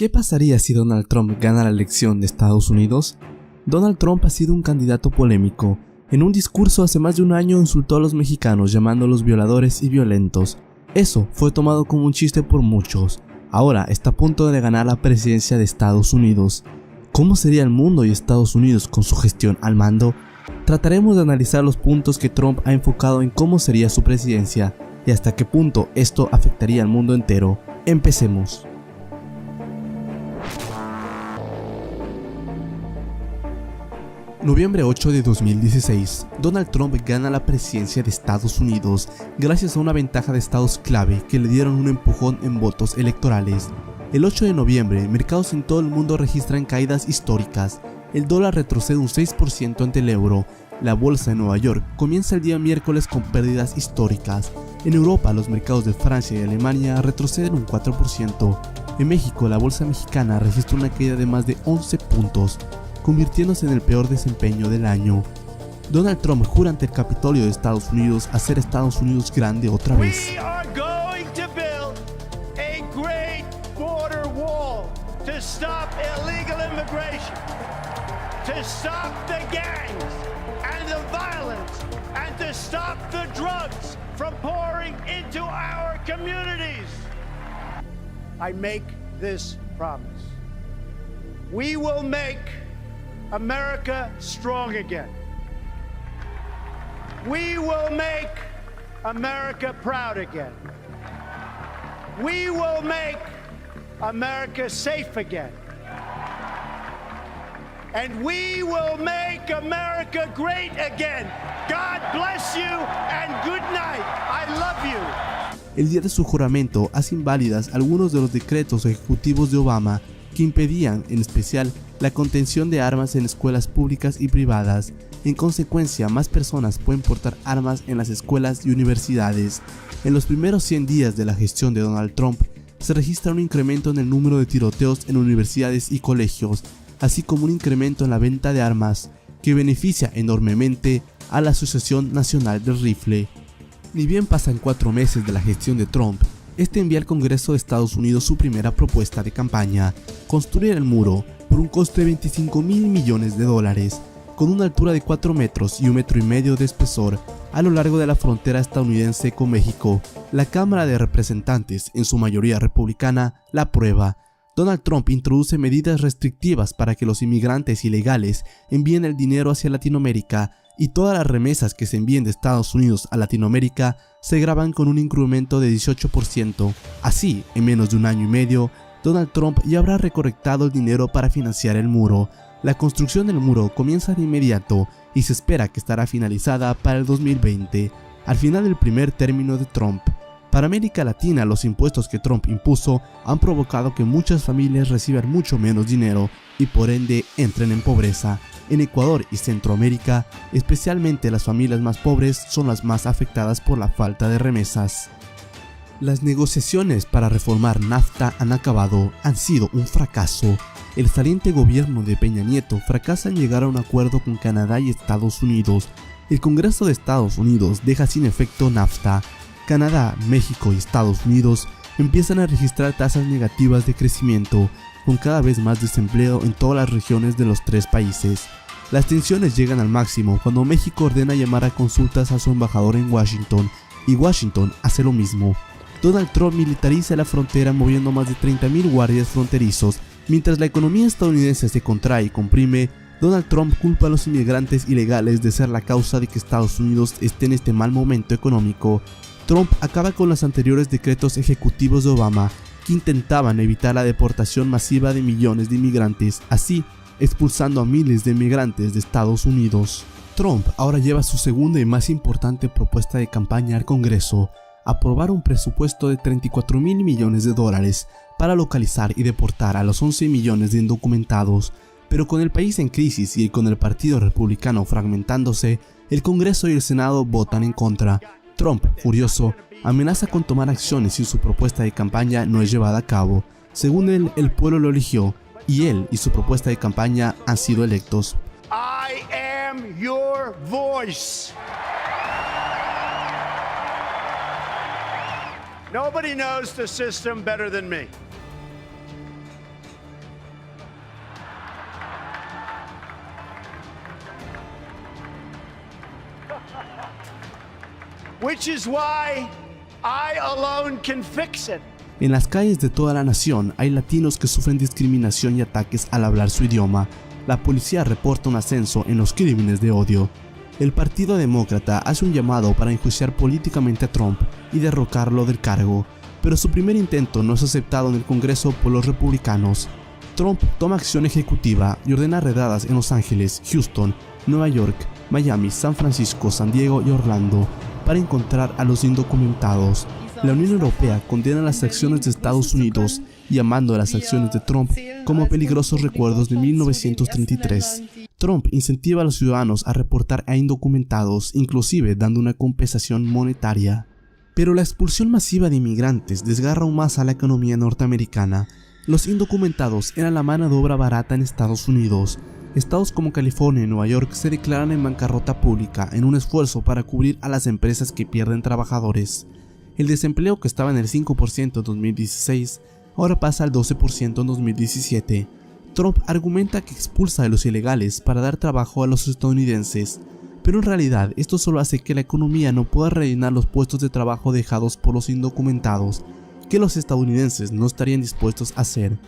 ¿Qué pasaría si Donald Trump gana la elección de Estados Unidos? Donald Trump ha sido un candidato polémico. En un discurso hace más de un año insultó a los mexicanos llamándolos violadores y violentos. Eso fue tomado como un chiste por muchos. Ahora está a punto de ganar la presidencia de Estados Unidos. ¿Cómo sería el mundo y Estados Unidos con su gestión al mando? Trataremos de analizar los puntos que Trump ha enfocado en cómo sería su presidencia y hasta qué punto esto afectaría al mundo entero. Empecemos. Noviembre 8 de 2016, Donald Trump gana la presidencia de Estados Unidos gracias a una ventaja de estados clave que le dieron un empujón en votos electorales. El 8 de noviembre, mercados en todo el mundo registran caídas históricas. El dólar retrocede un 6% ante el euro. La bolsa de Nueva York comienza el día miércoles con pérdidas históricas. En Europa, los mercados de Francia y Alemania retroceden un 4%. En México, la bolsa mexicana registra una caída de más de 11 puntos. Convirtiéndose en el peor desempeño del año. Donald Trump jura ante el Capitolio de Estados Unidos hacer Estados Unidos grande otra vez. We are going to build a great border wall to stop illegal immigration, to stop the gangs and the violence, and to stop the drugs from pouring into our communities. I make this promise. We will make America strong again. We will make America proud again. We will make America safe again. And we will make America great again. God bless you and good night. I love you. El día de su juramento hace inválidas algunos de los decretos ejecutivos de Obama que impedían, en especial, la contención de armas en escuelas públicas y privadas. En consecuencia, más personas pueden portar armas en las escuelas y universidades. En los primeros 100 días de la gestión de Donald Trump, se registra un incremento en el número de tiroteos en universidades y colegios, así como un incremento en la venta de armas, que beneficia enormemente a la Asociación Nacional del Rifle. Ni bien pasan 4 meses de la gestión de Trump, este envía al Congreso de Estados Unidos su primera propuesta de campaña: construir el muro por un costo de $25,000 millones, con una altura de 4 metros y 1,5 metros de espesor a lo largo de la frontera estadounidense con México. La Cámara de Representantes, en su mayoría republicana, la aprueba. Donald Trump introduce medidas restrictivas para que los inmigrantes ilegales envíen el dinero hacia Latinoamérica, y todas las remesas que se envíen de Estados Unidos a Latinoamérica se graban con un incremento de 18%. Así, en menos de un año y medio, Donald Trump ya habrá recolectado el dinero para financiar el muro. La construcción del muro comienza de inmediato y se espera que estará finalizada para el 2020, al final del primer término de Trump. Para América Latina, los impuestos que Trump impuso han provocado que muchas familias reciban mucho menos dinero y por ende entren en pobreza. En Ecuador y Centroamérica, especialmente las familias más pobres son las más afectadas por la falta de remesas. Las negociaciones para reformar NAFTA han sido un fracaso. El saliente gobierno de Peña Nieto fracasa en llegar a un acuerdo con Canadá y Estados Unidos. El Congreso de Estados Unidos deja sin efecto NAFTA. Canadá, México y Estados Unidos empiezan a registrar tasas negativas de crecimiento, con cada vez más desempleo en todas las regiones de los 3 países. Las tensiones llegan al máximo cuando México ordena llamar a consultas a su embajador en Washington, y Washington hace lo mismo. Donald Trump militariza la frontera moviendo más de 30,000 guardias fronterizos. Mientras la economía estadounidense se contrae y comprime, Donald Trump culpa a los inmigrantes ilegales de ser la causa de que Estados Unidos esté en este mal momento económico. Trump acaba con los anteriores decretos ejecutivos de Obama, que intentaban evitar la deportación masiva de millones de inmigrantes, así expulsando a miles de inmigrantes de Estados Unidos. Trump ahora lleva su segunda y más importante propuesta de campaña al Congreso: aprobar un presupuesto de $34,000 millones para localizar y deportar a los 11 millones de indocumentados. Pero con el país en crisis y con el Partido Republicano fragmentándose, el Congreso y el Senado votan en contra. Trump, furioso, amenaza con tomar acciones si su propuesta de campaña no es llevada a cabo. Según él, el pueblo lo eligió, y él y su propuesta de campaña han sido electos. I am your voice. Nobody knows the system better than me. which is why I alone can fix it. En las calles de toda la nación hay latinos que sufren discriminación y ataques al hablar su idioma. La policía reporta un ascenso en los crímenes de odio. El Partido Demócrata hace un llamado para enjuiciar políticamente a Trump y derrocarlo del cargo, pero su primer intento no es aceptado en el Congreso por los republicanos. Trump toma acción ejecutiva y ordena redadas en Los Ángeles, Houston, Nueva York, Miami, San Francisco, San Diego y Orlando para encontrar a los indocumentados. La Unión Europea condena las acciones de Estados Unidos, llamando a las acciones de Trump como peligrosos recuerdos de 1933. Trump incentiva a los ciudadanos a reportar a indocumentados, inclusive dando una compensación monetaria. Pero la expulsión masiva de inmigrantes desgarra aún más a la economía norteamericana. Los indocumentados eran la mano de obra barata en Estados Unidos. Estados como California y Nueva York se declaran en bancarrota pública en un esfuerzo para cubrir a las empresas que pierden trabajadores. El desempleo, que estaba en el 5% en 2016, ahora pasa al 12% en 2017. Trump argumenta que expulsa a los ilegales para dar trabajo a los estadounidenses, pero en realidad esto solo hace que la economía no pueda rellenar los puestos de trabajo dejados por los indocumentados, que los estadounidenses no estarían dispuestos a hacer.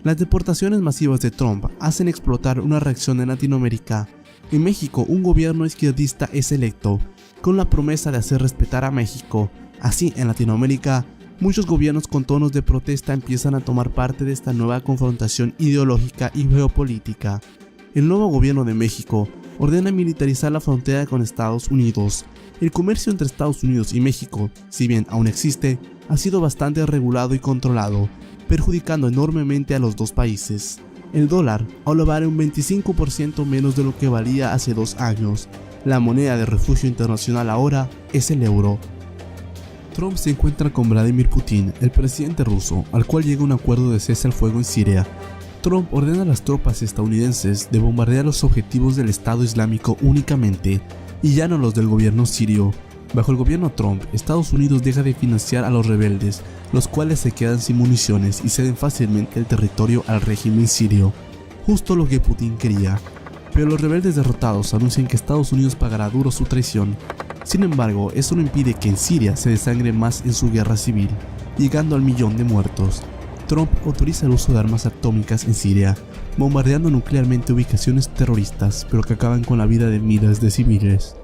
Las deportaciones masivas de Trump hacen explotar una reacción en Latinoamérica. En México, un gobierno izquierdista es electo, con la promesa de hacer respetar a México. Así, en Latinoamérica, muchos gobiernos con tonos de protesta empiezan a tomar parte de esta nueva confrontación ideológica y geopolítica. El nuevo gobierno de México ordena militarizar la frontera con Estados Unidos. El comercio entre Estados Unidos y México, si bien aún existe, ha sido bastante regulado y controlado, perjudicando enormemente a los dos países. El dólar ahora vale un 25% menos de lo que valía hace 2 años. La moneda de refugio internacional ahora es el euro. Trump se encuentra con Vladimir Putin, el presidente ruso, al cual llega un acuerdo de cese al fuego en Siria. Trump ordena a las tropas estadounidenses de bombardear los objetivos del Estado Islámico únicamente, y ya no los del gobierno sirio. Bajo el gobierno Trump, Estados Unidos deja de financiar a los rebeldes, los cuales se quedan sin municiones y ceden fácilmente el territorio al régimen sirio, justo lo que Putin quería. Pero los rebeldes derrotados anuncian que Estados Unidos pagará duro su traición. Sin embargo, eso no impide que en Siria se desangre más en su guerra civil, llegando al 1.000.000 de muertos. Trump autoriza el uso de armas atómicas en Siria, bombardeando nuclearmente ubicaciones terroristas, pero que acaban con la vida de miles de civiles.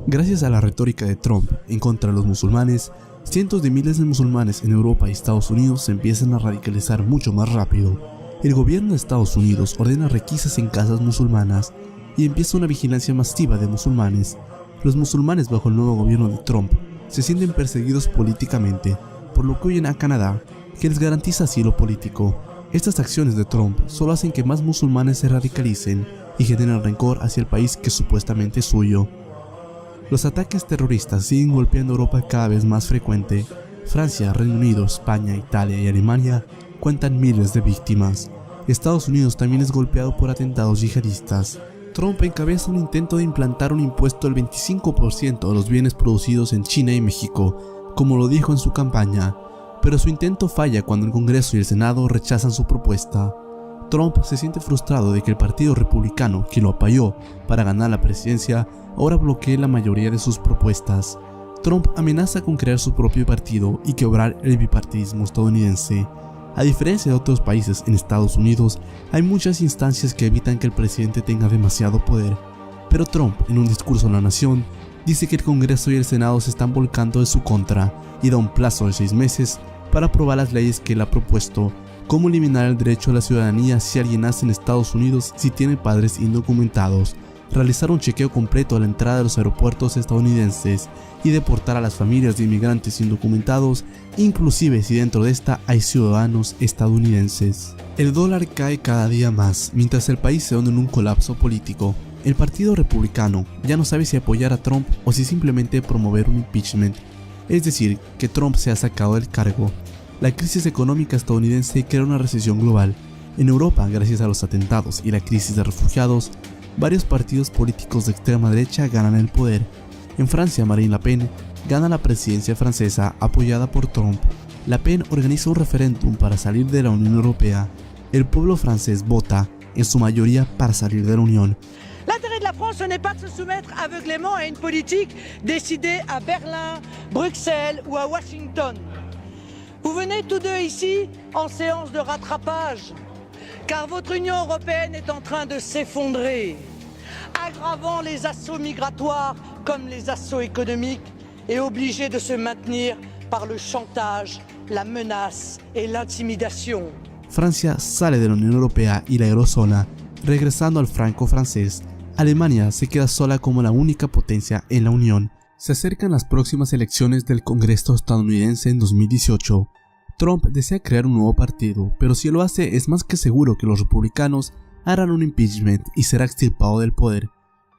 Gracias a la retórica de Trump en contra de los musulmanes, cientos de miles de musulmanes en Europa y Estados Unidos se empiezan a radicalizar mucho más rápido. El gobierno de Estados Unidos ordena requisas en casas musulmanas y empieza una vigilancia masiva de musulmanes. Los musulmanes bajo el nuevo gobierno de Trump se sienten perseguidos políticamente, por lo que huyen a Canadá, que les garantiza asilo político. Estas acciones de Trump solo hacen que más musulmanes se radicalicen y generen rencor hacia el país que supuestamente es suyo. Los ataques terroristas siguen golpeando a Europa cada vez más frecuente. Francia, Reino Unido, España, Italia y Alemania cuentan miles de víctimas. Estados Unidos también es golpeado por atentados yihadistas. Trump encabeza un intento de implantar un impuesto del 25% de los bienes producidos en China y México, como lo dijo en su campaña, pero su intento falla cuando el Congreso y el Senado rechazan su propuesta. Trump se siente frustrado de que el Partido Republicano, que lo apoyó para ganar la presidencia, ahora bloquee la mayoría de sus propuestas. Trump amenaza con crear su propio partido y quebrar el bipartidismo estadounidense. A diferencia de otros países, en Estados Unidos hay muchas instancias que evitan que el presidente tenga demasiado poder, pero Trump, en un discurso a la nación, dice que el Congreso y el Senado se están volcando en su contra y da un plazo de 6 meses para aprobar las leyes que él ha propuesto, como eliminar el derecho a la ciudadanía si alguien nace en Estados Unidos si tiene padres indocumentados, realizar un chequeo completo a la entrada de los aeropuertos estadounidenses y deportar a las familias de inmigrantes indocumentados, inclusive si dentro de esta hay ciudadanos estadounidenses. El dólar cae cada día más mientras el país se hunde en un colapso político. El Partido Republicano ya no sabe si apoyar a Trump o si simplemente promover un impeachment, es decir, que Trump sea sacado del cargo. La crisis económica estadounidense crea una recesión global. En Europa, gracias a los atentados y la crisis de refugiados, varios partidos políticos de extrema derecha ganan el poder. En Francia, Marine Le Pen gana la presidencia francesa apoyada por Trump. Le Pen organiza un referéndum para salir de la Unión Europea. el pueblo francés vota, en su mayoría, para salir de la Unión. L'intérêt de la France, ce n'est pas de se soumettre aveuglément à une politique décidée à Berlin, Bruxelles ou à Washington. Vous venez tous deux ici en séance de rattrapage, car votre Union européenne est en train de s'effondrer, aggravant les assauts migratoires comme les assauts économiques et obligée de se maintenir par le chantage, la menace et l'intimidation. Francia sale de la Unión Europea y la Eurozona, regresando al franco francés. Alemania se queda sola como la única potencia en la Unión. Se acercan las próximas elecciones del Congreso estadounidense en 2018. Trump desea crear un nuevo partido, pero si lo hace es más que seguro que los republicanos harán un impeachment y será extirpado del poder.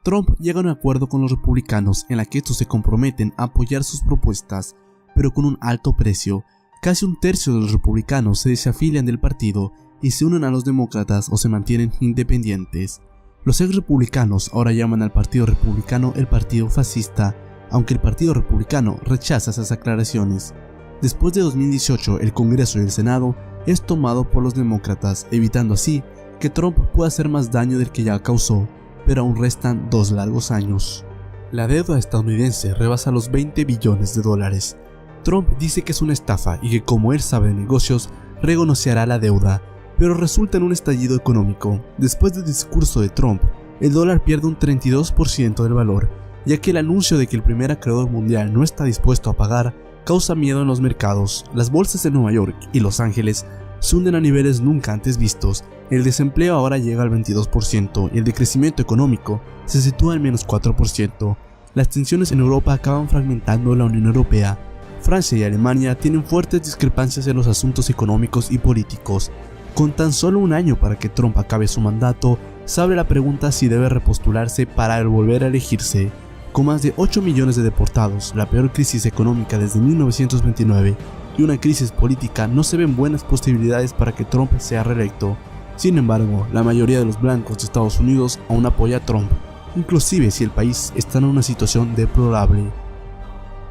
Trump llega a un acuerdo con los republicanos en la que estos se comprometen a apoyar sus propuestas, pero con un alto precio. Casi un tercio de los republicanos se desafilian del partido y se unen a los demócratas o se mantienen independientes. Los ex republicanos ahora llaman al Partido Republicano el Partido Fascista, aunque el Partido Republicano rechaza esas aclaraciones. Después de 2018, el Congreso y el Senado es tomado por los demócratas, evitando así que Trump pueda hacer más daño del que ya causó, pero aún restan 2 largos años. La deuda estadounidense rebasa los $20 billones. Trump dice que es una estafa y que como él sabe de negocios, renegociará la deuda, pero resulta en un estallido económico. Después del discurso de Trump, el dólar pierde un 32% del valor, ya que el anuncio de que el primer acreedor mundial no está dispuesto a pagar causa miedo en los mercados. Las bolsas de Nueva York y Los Ángeles se hunden a niveles nunca antes vistos. El desempleo ahora llega al 22% y el decrecimiento económico se sitúa al menos 4%. Las tensiones en Europa acaban fragmentando la Unión Europea. Francia y Alemania tienen fuertes discrepancias en los asuntos económicos y políticos. Con tan solo un año para que Trump acabe su mandato, se abre la pregunta si debe repostularse para volver a elegirse. Con más de 8 millones de deportados, la peor crisis económica desde 1929 y una crisis política, no se ven buenas posibilidades para que Trump sea reelecto. Sin embargo, la mayoría de los blancos de Estados Unidos aún apoya a Trump, inclusive si el país está en una situación deplorable.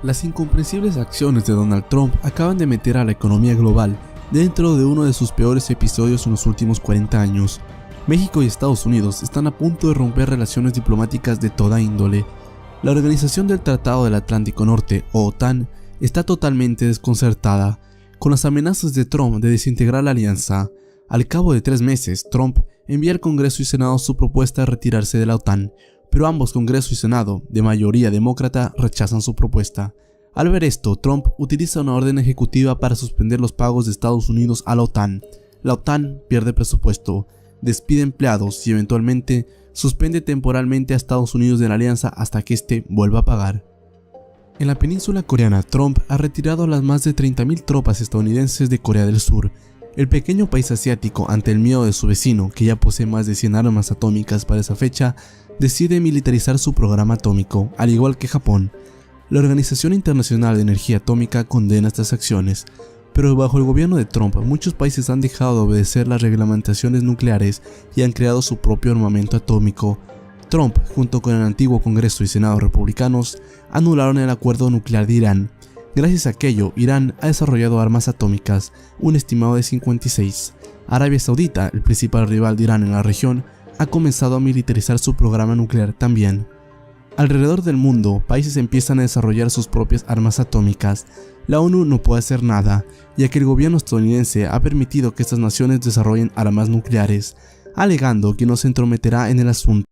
Las incomprensibles acciones de Donald Trump acaban de meter a la economía global dentro de uno de sus peores episodios en los últimos 40 años. México y Estados Unidos están a punto de romper relaciones diplomáticas de toda índole. La Organización del Tratado del Atlántico Norte, o OTAN, está totalmente desconcertada, con las amenazas de Trump de desintegrar la alianza. Al cabo de 3 meses, Trump envía al Congreso y Senado su propuesta de retirarse de la OTAN, pero ambos Congreso y Senado, de mayoría demócrata, rechazan su propuesta. Al ver esto, Trump utiliza una orden ejecutiva para suspender los pagos de Estados Unidos a la OTAN. La OTAN pierde presupuesto, despide empleados y eventualmente suspende temporalmente a Estados Unidos de la alianza hasta que éste vuelva a pagar. En la península coreana, Trump ha retirado a las más de 30.000 tropas estadounidenses de Corea del Sur. El pequeño país asiático, ante el miedo de su vecino, que ya posee más de 100 armas atómicas para esa fecha, decide militarizar su programa atómico, al igual que Japón. La Organización Internacional de Energía Atómica condena estas acciones, pero bajo el gobierno de Trump, muchos países han dejado de obedecer las reglamentaciones nucleares y han creado su propio armamento atómico. Trump, junto con el antiguo Congreso y Senado republicanos, anularon el acuerdo nuclear de Irán. Gracias a aquello, Irán ha desarrollado armas atómicas, un estimado de 56. Arabia Saudita, el principal rival de Irán en la región, ha comenzado a militarizar su programa nuclear también. Alrededor del mundo, países empiezan a desarrollar sus propias armas atómicas. La ONU no puede hacer nada, ya que el gobierno estadounidense ha permitido que estas naciones desarrollen armas nucleares, alegando que no se entrometerá en el asunto.